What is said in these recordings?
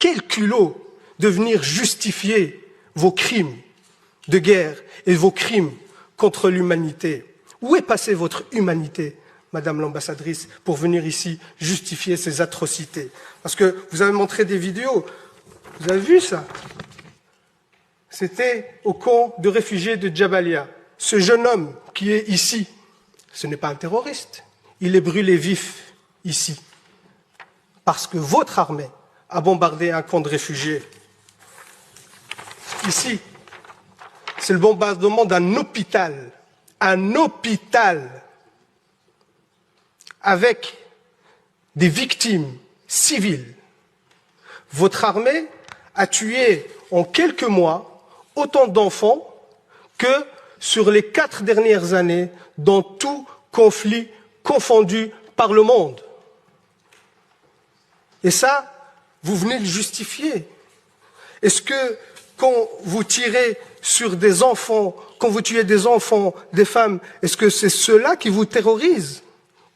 quel culot de venir justifier vos crimes de guerre et vos crimes contre l'humanité. Où est passée votre humanité, Madame l'ambassadrice, pour venir ici justifier ces atrocités? Parce que vous avez montré des vidéos, vous avez vu ça? C'était au camp de réfugiés de Jabalia. Ce jeune homme qui est ici, ce n'est pas un terroriste. Il est brûlé vif ici. Parce que votre armée a bombardé un camp de réfugiés. Ici, c'est le bombardement d'un hôpital. Un hôpital avec des victimes civiles. Votre armée a tué en quelques mois autant d'enfants que sur les 4 dernières années dans tout conflit confondu par le monde. Et ça, vous venez le justifier. Est-ce que quand vous tirez sur des enfants, quand vous tuez des enfants, des femmes, est-ce que c'est ceux-là qui vous terrorisent?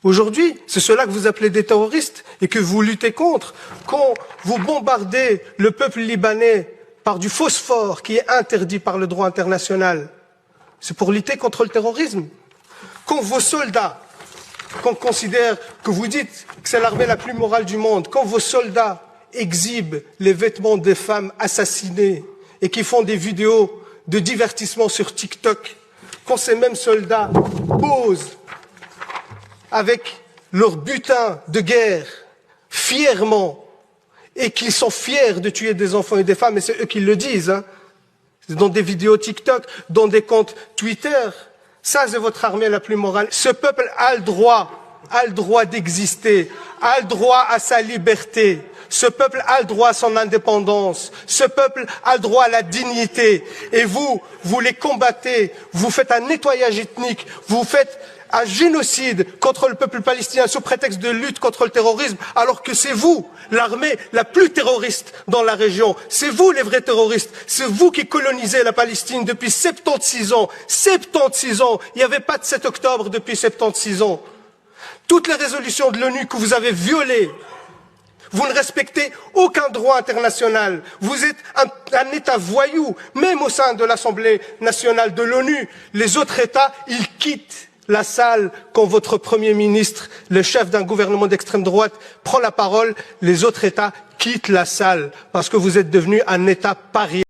Aujourd'hui, c'est ceux-là que vous appelez des terroristes et que vous luttez contre. Quand vous bombardez le peuple libanais par du phosphore qui est interdit par le droit international, c'est pour lutter contre le terrorisme. Quand vos soldats, qu'on considère que vous dites que c'est l'armée la plus morale du monde, quand vos soldats exhibent les vêtements des femmes assassinées et qui font des vidéos de divertissement sur TikTok, quand ces mêmes soldats posent avec leur butin de guerre fièrement et qu'ils sont fiers de tuer des enfants et des femmes, et c'est eux qui le disent, hein, dans des vidéos TikTok, dans des comptes Twitter, ça c'est votre armée la plus morale. Ce peuple a le droit d'exister, a le droit à sa liberté. Ce peuple a le droit à son indépendance. Ce peuple a le droit à la dignité. Et vous les combattez. Vous faites un nettoyage ethnique. Vous faites un génocide contre le peuple palestinien sous prétexte de lutte contre le terrorisme, alors que c'est vous, l'armée la plus terroriste dans la région. C'est vous les vrais terroristes. C'est vous qui colonisez la Palestine depuis 76 ans. 76 ans. Il n'y avait pas de 7 octobre depuis 76 ans. Toutes les résolutions de l'ONU que vous avez violées, vous ne respectez aucun droit international. Vous êtes un État voyou. Même au sein de l'Assemblée nationale de l'ONU, les autres États, ils quittent la salle quand votre Premier ministre, le chef d'un gouvernement d'extrême droite, prend la parole. Les autres États quittent la salle parce que vous êtes devenu un État paria.